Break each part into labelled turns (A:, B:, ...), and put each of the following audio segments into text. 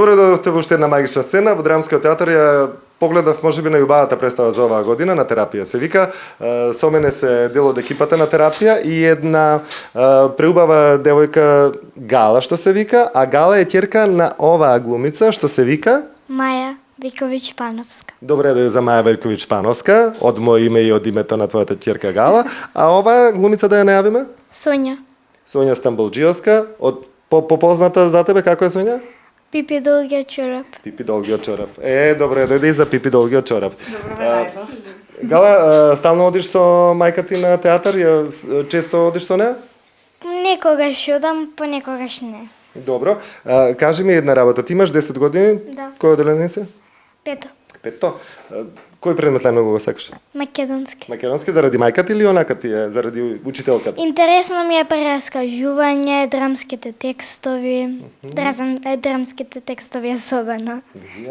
A: Добро дојдовте во уште една магична сцена во Драмскиот театар. Ја погледав можеби најубавата представа за оваа година на терапија. Се вика, со мене се дел од екипата на терапија и една преубава девојка Гала што се вика, а Гала е ќерка на оваа глумица што се вика
B: Маја Виковиќ Пановска.
A: Добре да е за Маја Велковиќ Пановска, од моје име и од името на твојата ќерка Гала, а оваа глумица да ја најавиме?
B: Соња.
A: Соња Стамболџиевска, од попозната за тебе како е Соња?
B: Пипи долгиот чорап.
A: Пипи долгиот чорап. Добре, дојде и за Пипи долгиот чорап.
C: Добро ве најдов.
A: Гала, стално одиш со мајка ти на театар? Често одиш со неа?
B: Некогаш одам, понекогаш не.
A: Добро. Кажи ми една работа. Ти имаш 10 години?
B: Да.
A: Кој одделение си?
B: Пето.
A: Петто. Кој предмет најмногу го сакаш?
B: Македонски.
A: Македонски заради мајка ти или онака ти е заради учителката?
B: Интересно ми е прераскажување, драмските текстови. Драмските текстови особено.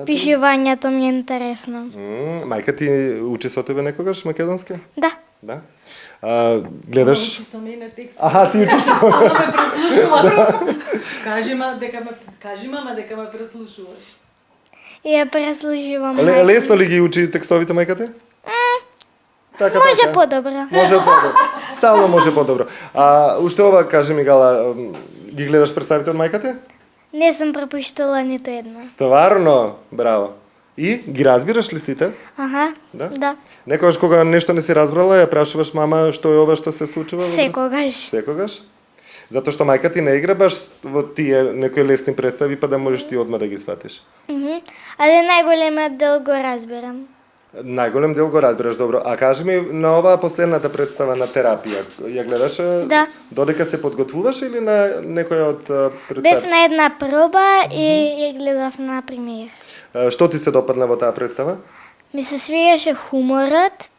B: Пишувањето ми е интересно.
A: Мајка ти учи со тебе некогаш македонски?
B: Да.
A: Да. Гледаш?
C: Учи со мене текст.
A: Аха, ти учиш со
C: Ама ме преслушува. Кажи мама дека ме преслушуваш.
B: И ја преслушувам.
A: Лесно ли ги учи текстовите мајка ти? Така,
B: Може
A: така.
B: подобро.
A: Може подобро. Само може подобро. Уште ова, кажи ми Гала, ги гледаш представите од мајка ти?
B: Не сум пропуштила ниту една.
A: Стварно, браво. И ги разбираш ли сите?
B: Аха.
A: Да?
B: Да.
A: Некогаш кога нешто не си разбрала, ја прашуваш мама што е ова што се случува?
B: Секогаш.
A: Секогаш? Затоа што мајка ти не игра баш во тие некои лесни представи, па да можеш ти одма да ги сватиш.
B: Але најголемиот дел го разбирам.
A: Најголем дел го разбираш, добро. А кажи ми, на оваа последната представа на терапија, ја гледаше?
B: Да.
A: Додека се подготвуваш или на некоја од
B: Бев
A: представи?
B: на една проба и ја гледав на премиер.
A: Што ти се допадна во таа представа?
B: Ми се свиеше хуморот.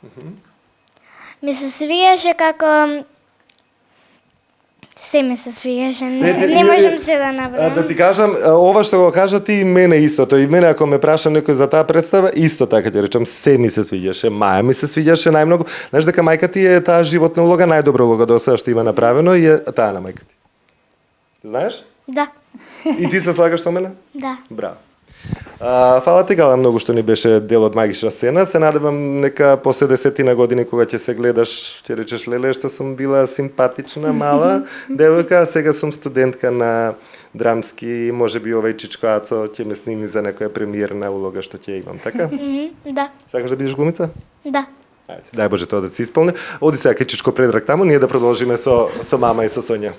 B: Ми се свиеше како се ми се свиеше. Не можам се да набрам.
A: Да ти кажам, ова што го кажа ти и мене истото. И мене ако ме праша некој за таа представа, исто така ќе речам, се ми се свиѓаше. Маја ми се свиѓаше најмногу. Знаеш дека мајка ти е таа животна улога, најдобра улога до сега што има направено и е таа на мајка ти. Знаеш?
B: Да.
A: И ти се слагаш со мене?
B: Да.
A: Браво. Фала ти Гала многу што ни беше дел од магична сцена. Се надевам нека после 10 години кога ќе се гледаш, ќе речеш леле што сум била симпатична мала девојка, а сега сум студентка на драмски, можеби овај Чичко Ацо ќе ме сними за некоја премиерна улога што ќе имам, така?
B: Да.
A: Сакаш да бидеш глумица?
B: Да.
A: Ајде, дај Боже тоа да се исполни. Оди сега кај Чичко Предраг таму, ние да продолжиме со мама и со Соња.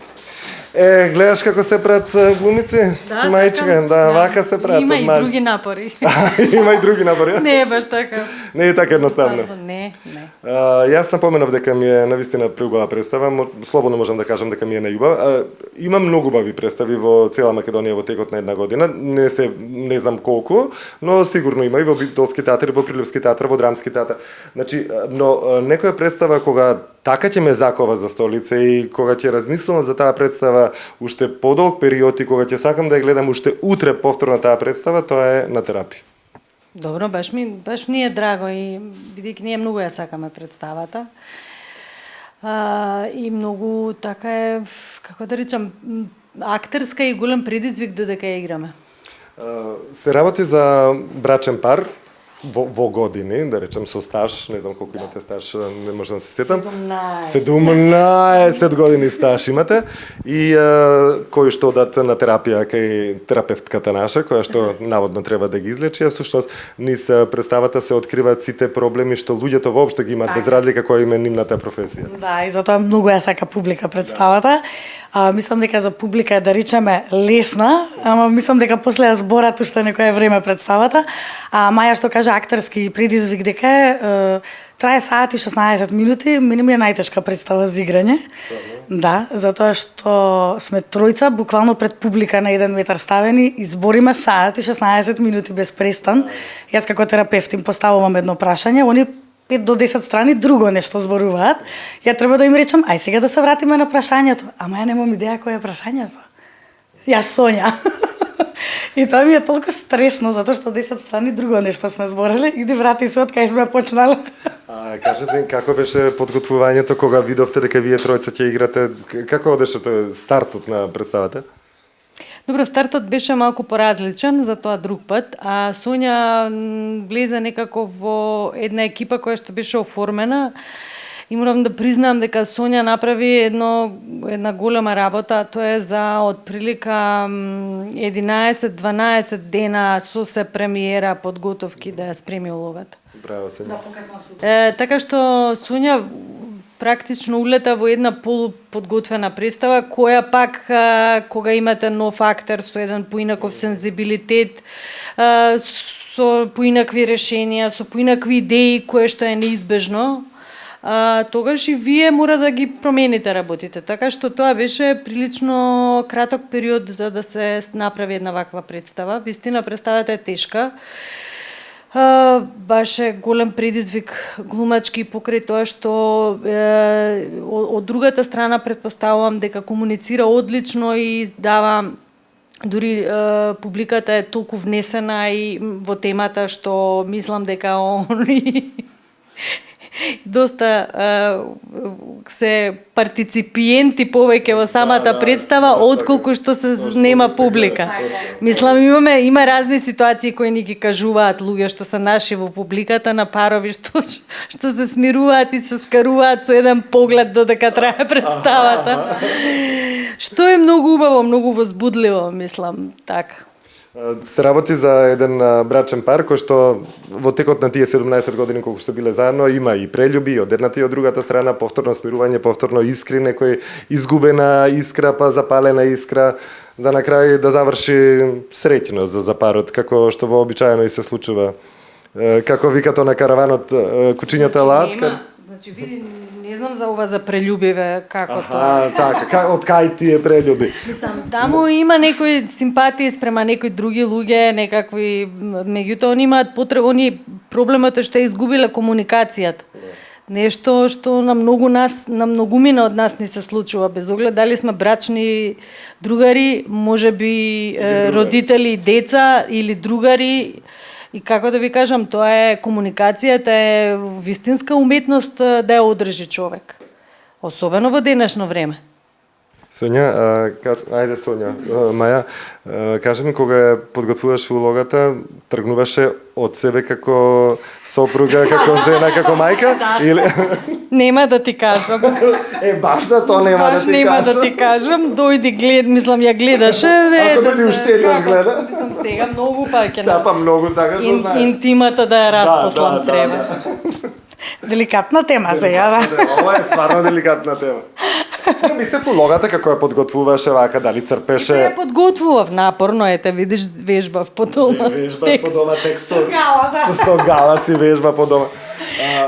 A: Гледаш како се прат глумици?
C: Да,
A: Мајчка, да, вака се прат.
C: Има и други напори.
A: Има и други напори.
C: Не е баш така.
A: Не е така едноставно.
C: Не.
A: Јас напоменав дека ми е навистина преубава представа, слободно можам да кажам дека ми е најубава. Има многу убави представи во цела Македонија во текот на една година, не знам колку, но сигурно има и во Битолски театар, во Прилепски театар, во Драмски театар. Значи, но некоја представа кога така ќе ме закова за столица и кога ќе размислувам за таа представа уште подолг период и кога ќе сакам да ја гледам уште утре повторно таа представа, тоа е на терапија.
C: Добро, баш ми е драго и бидејќи ние многу ја сакаме представата. И многу така е, како да речам, актерска и голем предизвик додека ја играме.
A: Се работи за брачен пар во години, да речем со стаж, не знам колку имате стаж, не можам да се сетам. 17 години стаж имате и кои што одат на терапија кај терапевтката наша, која што наводно треба да ги излечи, а всушност низ представата се откриваат сите проблеми што луѓето воопшто ги имаат, без разлика која им е нивната професија.
D: Да, и затоа многу ја сака публика представата. Мислам дека за публика е да речеме лесна, ама мислам дека после ја зборат уште некое време представата. Маја што кажа актерски предизвик дека трае саат и 16 минути, мене ми е најтешка представа за играње. Да, затоа што сме тројца буквално пред публика на 1 метар ставени и збориме саат и 16 минути без престан. Јас како терапевт им поставувам едно прашање, они 5 до 10 страни друго нешто зборуваат. Ја треба да им речам, ај сега да се вратиме на прашањето. Ама ја немам идеја кој е прашањето. Јас Соња. И тоа ми е толку стресно, затоа што 10 страни друго нешто сме збореле, иди врати се од кај сме почнале.
A: Кажете, како беше подготвувањето кога видовте дека вие тројца ќе играте? Како одеше тој стартот на представата?
C: Добро, стартот беше малку поразличен, за тоа друг пат, а Сонја влезе некако во една екипа која што беше оформена и морам да признам дека Сонја направи една голема работа, тоа е за отприлика 11-12 дена со се премиера подготовки да ја спреми улогата.
A: Браво, Сонја.
C: Така што Сонја практично улета во една полуподготвена представа, која пак, кога имате нов актер со еден поинаков сензибилитет, со поинакви решенија, со поинакви идеи, кое што е неизбежно, тогаш и вие мора да ги промените работите. Така што тоа беше прилично краток период за да се направи една ваква представа. Вистина, представата е тешка. Баше голем предизвик глумачки покрај тоа што од другата страна предпоставувам дека комуницира одлично и дава дури публиката е толку внесена и во темата што мислам дека они доста се партиципиенти повеќе во самата представа отколку што се нема публика. Мислам има разни ситуации кои ни ги кажуваат луѓе што се наши во публиката на парови што се смируваат и се скаруваат со еден поглед додека трае представата. Што е многу убаво, многу возбудливо, мислам, така.
A: Се работи за еден брачен пар кој што во текот на тие 17 години колку што биле заедно има и прелюби од едната и од другата страна, повторно смирување, повторно искри, некој изгубена искра, па запалена искра, за на крај да заврши среќно за парот, како што вообичаено и се случува. Како вика тоа на караванот, кучињата лаат.
C: Значи, види, не знам за ова за прелюбиве, како тоа.
A: Така, од кај тие прелюби?
C: Мислам, таму има некои симпатии спрема некои други луѓе, некакви, меѓутоа они имаат потреба, проблемот е што е изгубила комуникацијата. Нешто што на многумина од нас не се случува, без оглед дали сме брачни другари, можеби родители и деца или другари. И како да ви кажам, тоа е комуникацијата, е вистинска уметност да ја одржи човек. Особено во денешно време.
A: Сонја, ајде Сонја, Маја, кажи ми кога ја подготвуваш улогата, тргнуваше од себе како сопруга, како жена, како мајка? Или...
C: Нема да ти кажам.
A: Баш за тоа нема да ти кажам.
C: Нема да ти кажам, дојди мислам ја гледаше.
A: Ако дојди уште еднаш гледа.
C: Сам сега многу ќе.
A: Сапа многу сакаш да знаеш.
C: Интимата да ја распослам треба.
D: Деликатна тема сега, да.
A: Ова е стварно деликатна тема. Мислев улогата како ја подготвуваше вака, дали црпеше?
C: Ја подготвував напорно, ете, видиш, вежбав по дома.
A: Вежбаш по дома текст.
D: Гала, да.
A: Со гала си вежба по дома.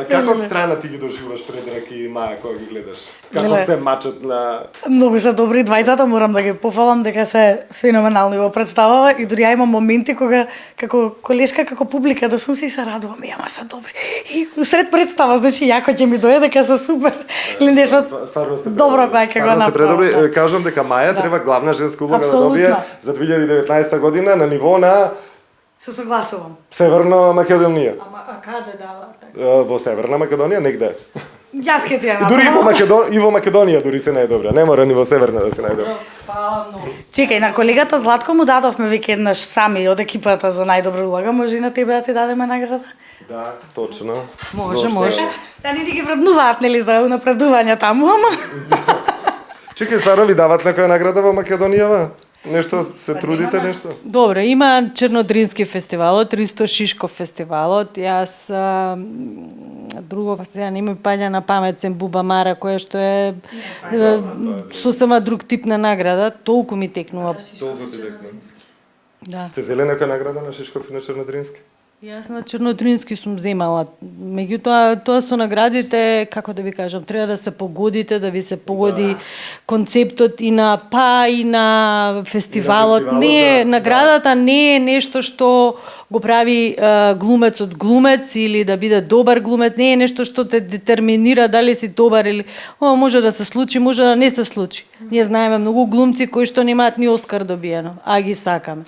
A: Како од страна ти ги доживуваш Предрак и Маја кога ги гледаш? Како се мачат на...
D: Многу се добри двајцата, морам да ги пофалам дека се феноменални во представава и дури ја имам моменти кога како колешка, како публика да сум се и се радувам, ама се добри. И усред представа, значи јако ќе ми дојде дека се супер. Или нешто добро кога ќе го направам.
A: Кажам дека Маја треба главна женска улога да добие за 2019 година на ниво на
D: Се согласувам.
A: Северна Македонија.
C: Ама каде дава?
A: Во Северна Македонија негде.
D: Јас ќе ти ја
A: направам. Дури и во Македонија дури се најдобра. Не мора ни во Северна да се најдобра.
C: Фала многу.
D: Чекај, на колегата Златко му дадовме веќе еднаш сами од екипата за најдобра улога, може и на тебе да ти дадеме награда?
A: Да, точно.
C: Може.
D: Сега ни ги вреднуваат, нели, за унапредување таму, ама...
A: Чекај, Саро, ви дават некоја награда во Македонијава? Нешто се трудите нешто?
C: Добро, има Чернодрински фестивалот, Ристо Шишков фестивалот. Јас друго сега не ми паѓа на памет сем Бубамара, која што е сосема друг тип на награда, толку ми текнува.
A: Толку ти текнува.
C: Да.
A: Сте зеле некоја награда на Шишков и на Чернодрински?
C: Јас на Чернодрински сум земала. Меѓутоа, тоа со наградите, како да ви кажам, треба да се погодите, да ви се погоди концептот и на и на фестивалот. Не, наградата не е нешто што го прави глумецот глумец или да биде добар глумец, не е нешто што те детерминира дали си добар или може да се случи, може да не се случи. Ние знаеме многу глумци кои што немаат ни Оскар добиено, а ги сакаме.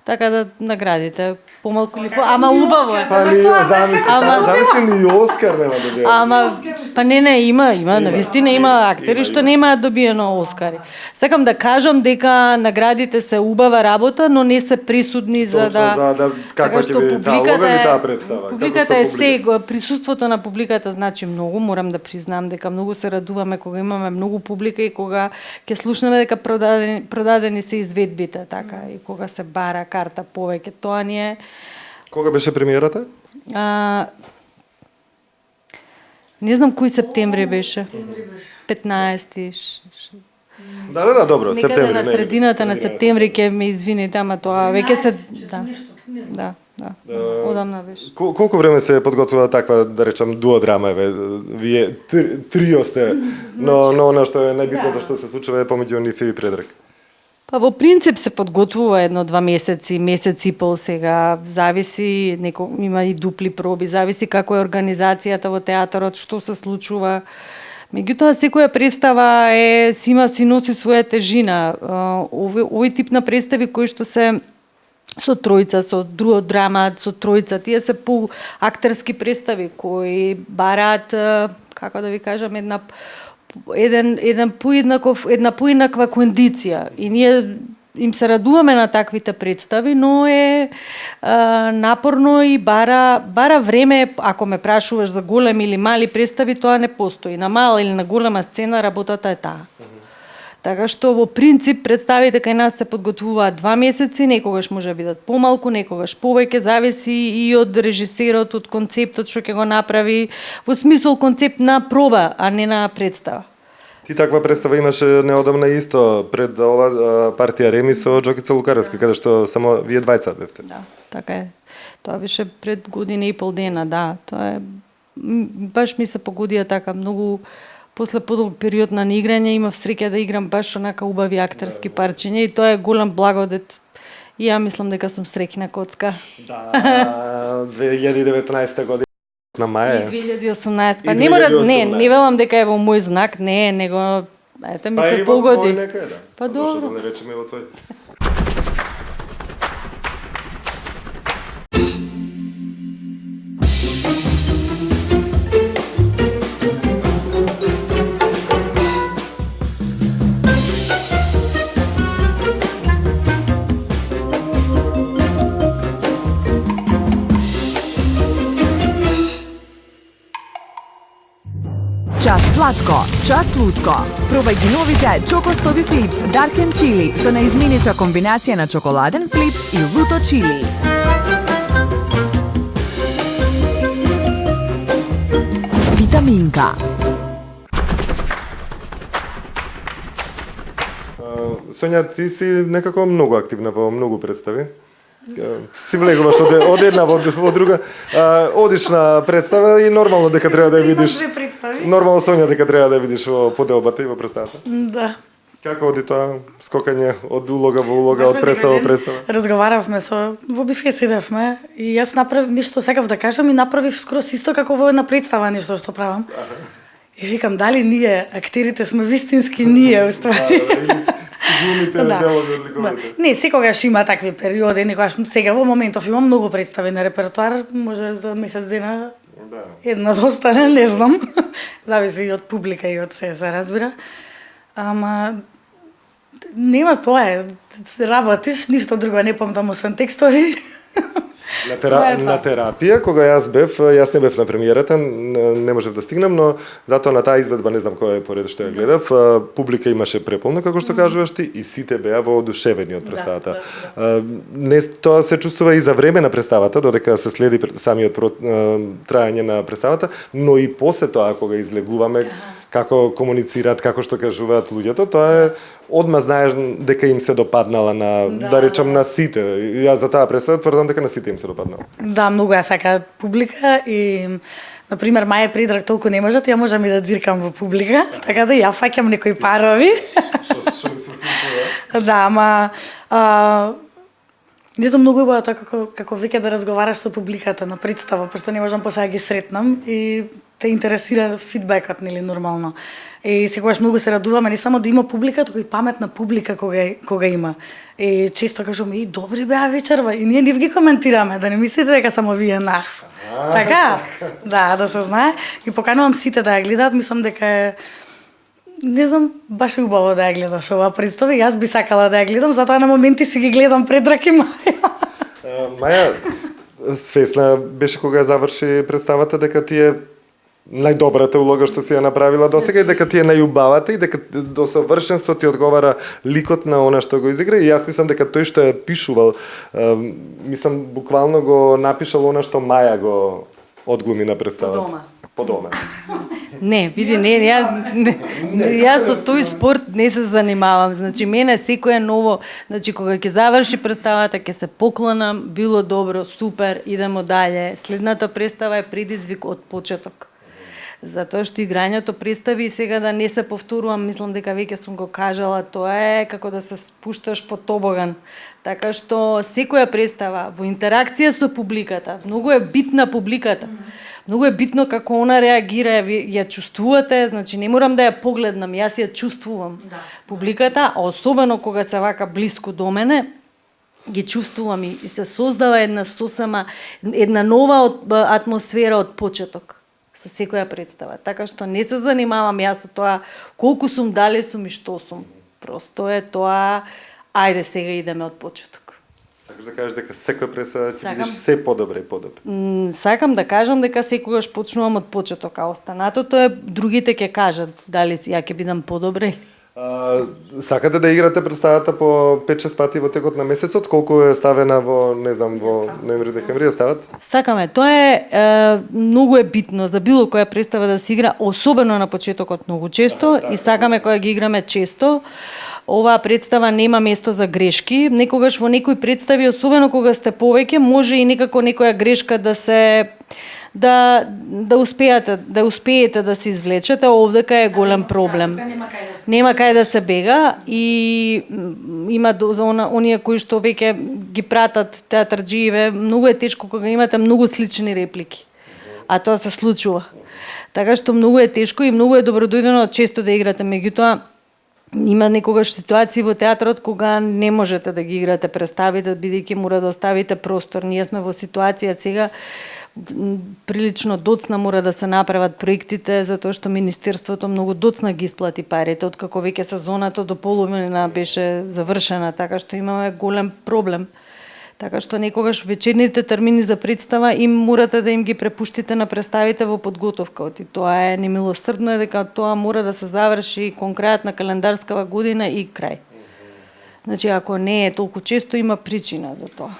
C: така да наградите помалку или ама убаво е.
A: Па ни замисли ни Оскар нема да добија.
C: Ама па не има навистина има актери што немаат добиено Оскари. Сакам да кажам дека наградите се убава работа, но не се присудни за да
A: каква ќе биде таа улога или таа представа.
C: Публиката е се, присуството на публиката значи многу, морам да признам дека многу се радуваме кога имаме многу публика и кога ќе слушнеме дека продадени се изведбите, така, и кога се бара карта повеќе, тоа ни е.
A: Кога беше премиерата?
C: Не знам кој септември беше. 15-ти.
A: Да, добро, септември.
C: На средината на септември ќе ме извините, ама тоа веќе се да. Одамна беше.
A: Колку време се подготвува таква, да речам, дуодрама, вие трио сте, но она што е најбитното што се случува е помеѓу нив и Предраг.
C: Па во принцип се подготвува 1-2 месеци, месец и пол сега, зависи, има и дупли проби, зависи како е организацијата во театарот, што се случува. Меѓутоа, секоја представа си носи своја тежина. Овој тип на представи кои што се со тројца, со друго драма, со тројца, тие се актерски представи кои бараат, како да ви кажам, една поеднаква кондиција. И ние им се радуваме на таквите представи, но е напорно и бара време. Ако ме прашуваш за големи или мали представи, тоа не постои. На мала или на голема сцена работата е таа. Така што во принцип представите кај нас се подготвуваат 2 месеци, некогаш може да бидат помалку, некогаш повеќе, зависи и од режисерот, од концептот што ќе го направи, во смисол концепт на проба, а не на представа.
A: Ти таква представа имаше неодамна исто пред ова партија Реми со Джокица Лукаревски, каде што само вие двајца бевте.
C: Да, така е. Тоа беше пред година и пол дена, да. Тоа е баш ми се погодија така многу. После подолг период на неиграње имав среќа да играм баш онака убави актерски парчиња и тоа е голем благодет. И ја мислам дека сум среќна коцка.
A: Да, 2019 година на мај.
C: И 2018. Па не велам дека е во мој знак, не, него ете ми се погоди. Па добро.
A: Да речеме во твој.
E: Час сладко, час лутко. Пробај ги новите Choco Stobi Flips Dark and Chili со наизменича комбинација на чоколаден флипс и луто чили. Витаминка.
A: Сонја, ти си некако многу активна во многу представи. Си влегуваш од една во друга. Одиш на представа и нормално дека треба да ја видиш. Нормално Сонја дека треба да ја видиш во поделбата и во представата.
D: Да.
A: Како оди тоа скокање од улога во улога, од представа во представа?
D: Разговаравме во бифе седевме и јас направив ништо сакав да кажам и направив скрос исто како во една представа нешто што правам. И викам дали ние актерите сме вистински ние уствари. Не, секогаш има такви периоди, некогаш сега во моментов имам многу представи на репертоар, може за месец дена една да остане, не знам. Зависи и од публика и од се разбира. Ама нема тоа е, работиш, ништо друго не помнам освен текстови.
A: На терапија, кога јас не бев на премиерата, не можев да стигнам, но затоа на таа изведба, не знам кој е поред што ја гледав, публика имаше преполна, како што кажуваш ти, и сите беа воодушевени од представата. Не, тоа се чувствува и за време на представата, додека се следи самиот трајање на представата, но и после тоа, кога излегуваме, како комуницираат, како што кажуваат луѓето, тоа е одма знаеш дека им се допаднала на, да речам, на сите. Јас за таа представа тврдам дека на сите им се допаднала.
D: Да, многу ја сакаат публика и например Маја Предраг толку не можат, ја можам и да дзиркам во публика, така да ја фаќам некои парови.
A: Што ми се случува?
D: Да, ама не знам, многу убаво тоа како веќе да разговараш со публиката на представа, пошто не можам после да ги сретнам и те интересира фидбекот, нели, нормално. И секогаш многу се радуваме не само да има публика, туку и паметна публика кога има. И често кажуваме, и добри беа вечерва, и ние не ги коментираме, да не мислите дека само вие нас. Така? Да се знае. И поканувам сите да ја гледаат, мислам дека е не знам, баш е убаво да ја гледаш оваа представа и јас би сакала да ја гледам, затоа на моменти си ги гледам пред Раки Маја.
A: Маја, свесна беше кога ја заврши представата дека ти е најдобрата улога што си ја направила досега и дека ти е најубавата и дека до совршенство ти одговара ликот на она што го изигра и јас мислам дека тој што ја пишувал, мислам буквално го напишал она што Маја го одглуми на представата. По дома.
C: Не, види, јас со тој спорт не се занимавам. Значи, мене секое ново, значи, кога ќе заврши представата, ќе се поклонам, било добро, супер, идемо дале. Следната представа е предизвик од почеток. Затоа што играњето представи и сега да не се повторувам, мислам дека веќе сум го кажала, тоа е како да се спушташ по тобоган. Така што секоја представа во интеракција со публиката, многу е битна публиката. Многу е битно како она реагира, ја чувствувате, значи не морам да ја погледнам, јас ја чувствувам. Да. Публиката, а особено кога се вака блиску до мене, ги чувствувам и се создава една нова атмосфера од почеток со секоја представа. Така што не се занимавам јас со тоа колку сум, дали сум и што сум. Просто е тоа, ајде сега идеме од почеток.
A: Сакаш да кажеш дека секоја представа ќе бидеш се подобре и подобре?
C: Сакам да кажам дека секогаш почнувам од почеток, а останатото е другите ќе кажат дали ја ќе бидам подобре.
A: Сакате да играте представата по 5-6 пати во текот на месецот? Колку е ставена во, не знам, во ноември-декември стават?
C: Сакаме, тоа е многу е битно за било која представа да се игра, особено на почетокот многу често и сакаме кога ги играме често. Оваа представа нема место за грешки. Некогаш во некои представи, особено кога сте повеќе, може и некако некоја грешка да се да успеете да се извлечете, овдека е голем проблем. Нема кај да се бега и има за оние кои што веќе ги пратат театарџиеве, многу е тешко кога имате многу слични реплики. А тоа се случува. Така што многу е тешко и многу е добродојдено често да играте, меѓутоа има некогаш ситуации во театрот кога не можете да ги играте представите, бидејќи мора да оставите простор. Ние сме во ситуација сега прилично доцна мора да се направат проектите, затоа што Министерството многу доцна ги исплати парите, откако веќе сезоната до половина беше завршена, така што имаме голем проблем. Така што некогаш вечерните термини за представа им морате да им ги препуштите на представите во подготовка. И тоа е немилосрдно е дека тоа мора да се заврши конкретна календарскава година и крај. Значи, ако не е толку често, има причина за тоа.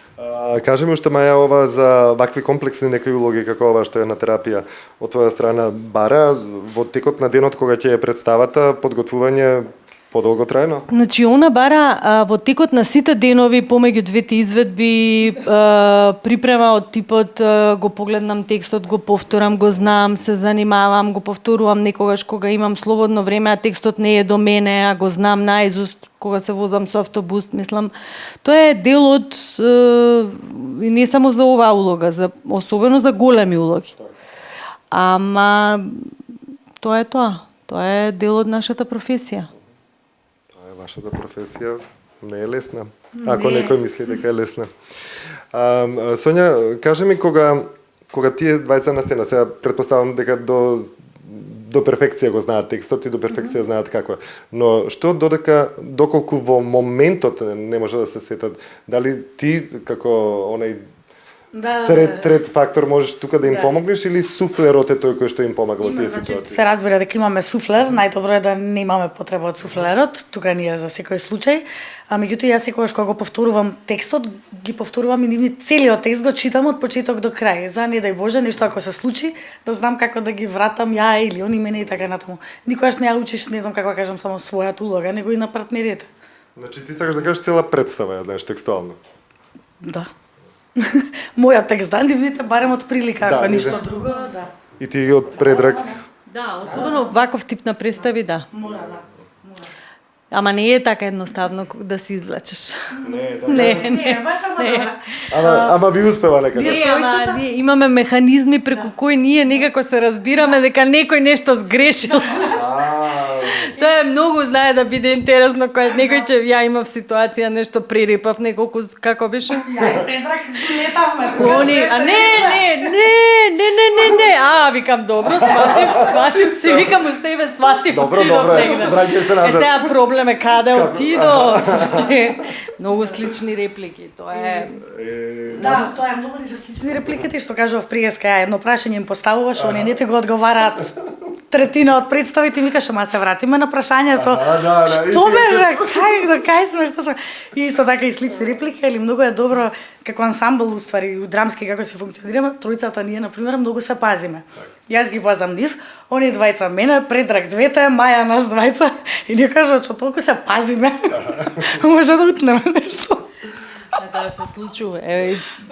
A: Кажи ми уште, Маја, ова за вакви комплексни некои улоги, како ова што е на терапија, од твоја страна бара, во текот на денот кога ќе е представата, подготвување подолго трајно?
C: Значи, она бара во текот на сите денови, помеѓу двете изведби, припрема од типот, го погледнам текстот, го повторам, го знам, се занимавам, го повторувам некогаш кога имам слободно време, а текстот не е до мене, а го знам наизуст, кога се возам со автобус, мислам, тоа е дел од и не само за оваа улога, особено за големи улоги. Ама тоа е тоа. Тоа е дел од нашата професија.
A: Вашата професија не е лесна, ако некој мисли дека е лесна. Сонја, кажи ми кога тие двајца на сцена, сега претпоставам дека до перфекција го знаат текстот и до перфекција знаат како е. Но што доколку во моментот не може да се сетат, дали ти како онај трет фактор можеш тука да им помогнеш или суфлерот е тој кој што им помага во тие ситуации?
D: Се разбира дека имаме суфлер, најдобро е да немаме потреба од суфлерот, тука ни е за секој случај. А меѓутоа јас секогаш кога го повторувам текстот, ги повторувам и целиот текст го читам од почеток до крај. За не дај Боже нешто ако се случи, да знам како да ги вратам ја или они мене и така натаму. Никогаш не ја учиш, не знам како да кажам, само својата улога, него и на партнерите.
A: Значи ти сакаш да кажеш цела представа ја знаеш текстуално?
D: Да. Мојот текст, да, видите, барем од прилика, ако ништо друго, да.
A: И ти од предрак?
C: Да, особено ваков тип на представи, да.
D: Мора,
C: Ама не е така едноставно да се извлечеш. Не.
D: баш добра.
A: Ама ви успева некако.
C: Ние имаме механизми преку кои ние некако се разбираме дека некој нешто сгрешил. Тоа е многу, знае да биде интересно кога некој че ја имав ситуација нешто пририпав неколку како беше?
D: Ја Предраг летавме.
C: Они, а не, викам добро, сватим, си викам у себе, сватим.
A: Добро, враќај се назад.
C: Сега проблем е каде отидо. Значи, многу слични реплики, тоа е...
D: Да, тоа е многу се слични репликите што кажував приеска, ја едно прашање им поставуваш, они не ти го одговараат третина од представите, викаш, ама се вратиме на прашањето. Што беше? Кај сме, што сме? И исто така и слични реплики, или многу е добро како ансамбл уствари, у драмски како се функционираме, тројцата ние на пример многу се пазиме. Јас ги пазам нив, они двајца мене, Предраг двете, Маја нас двајца и ние кажуват што толку се пазиме. Може да утнеме нешто.
C: Да,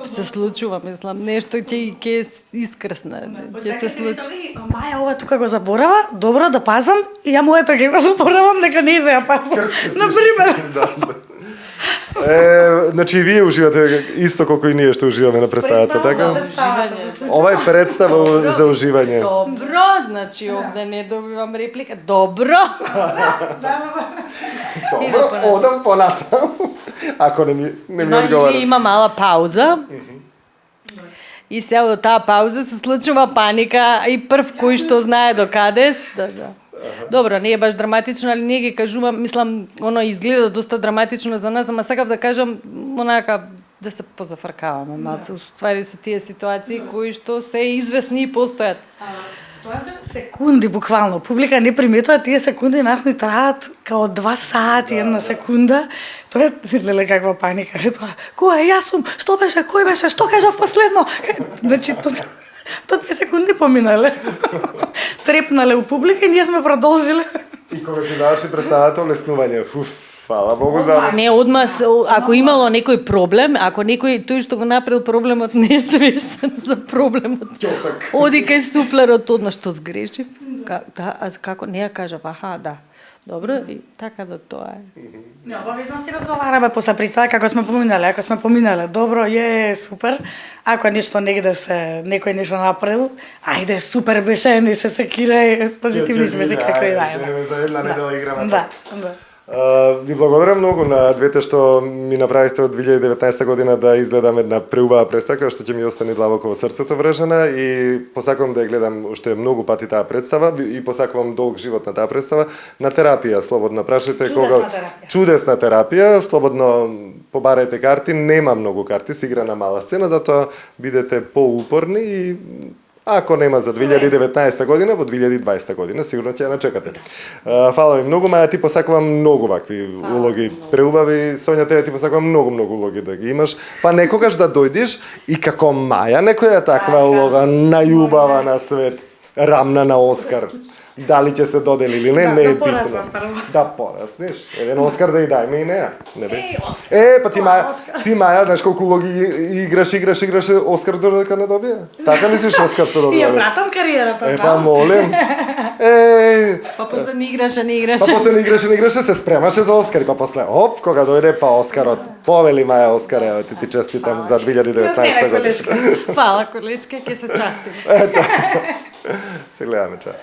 C: се случува, мислам, нешто ќе искрсне, ќе се случи.
D: Маја ова тука го заборава, добро да пазам, и ја моето ќе го заборавам, дека не се ја пазам. Например.
A: Значи и вие уживате исто колку и ние што уживаме на представата, така? Ова е представа за уживање.
C: Добро, значи овде не добивам реплика. Добро.
A: Добро, одам понатаму. Ако не ми одговара.
C: Има мала пауза. И сега во таа пауза се случува паника и прв кој што знае до каде. Добро, не е баш драматично, али ние ги кажувам, мислам, оно изгледа доста драматично за нас, ама сакав да кажам, онака, да се позафркаваме малце, уствари со тие ситуации кои што се известни и постојат.
D: Тоа се секунди буквално. Публика не приметува тие секунди, нас ни траат као 2 сати, една секунда. Тоа е леле каква паника. Тоа, кој е, јас сум, што беше, кој беше, што кажав последно? Значи, тоа 2 секунди поминале. Трепнале у публика и ние сме продолжиле.
A: И кога ти даваше представата, леснување. Фала Богу за...
C: Не, одма, ако имало некој проблем, ако некој, тој што го направил проблемот не е свесен за проблемот, оди кај суфлерот, одма што сгрешив, како, не ја кажав, да. Добро, и така да тоа е.
D: Не, обавезно си разговараме после представа како сме поминале. Ако сме поминале, добро, супер. Ако нешто негде некој нешто направил, ајде, супер беше, не се секира, позитивни сме се како и да е.
A: За една недела играме.
D: Да.
A: Ви благодарам многу на двете што ми направивте од 2019 година да изгледам една преубава представа која што ќе ми остане длабоко во срцето врежена и посакувам да ја гледам уште многу пати таа представа и посакувам долг живот на таа представа. На терапија, слободно прашајте кога... Чудесна терапија, слободно побарајте карти, нема многу карти, се игра на мала сцена, затоа бидете поупорни и ако нема за 2019 година, во 2020 година сигурно ќе ја начекате. Фала ви многу, Маја, ти посакувам многу вакви улоги преубави. Сонја, тебе ти посакувам многу улоги да ги имаш. Па некогаш да дојдеш и како Маја некоја таква улога најубава на свет, рамна на Оскар. Дали ќе се додели или не, не е битно. Да пораснеш. Еден Оскар да и дајме и неа. Не бе. Па ти Маја, знаеш колку улоги играш, Оскар додека не добија. Така мислиш Оскар се добија?
D: И ја пратам кариерата.
A: Па молим.
C: Па после не играше.
A: Па после не играше, се спремаше за Оскар. Па после, кога дојде па Оскарот. Повели Маја Оскар, ево ти честитам за 2019 година.
C: Фала, колечка, ќе се частим.
A: Се гледаме, чао.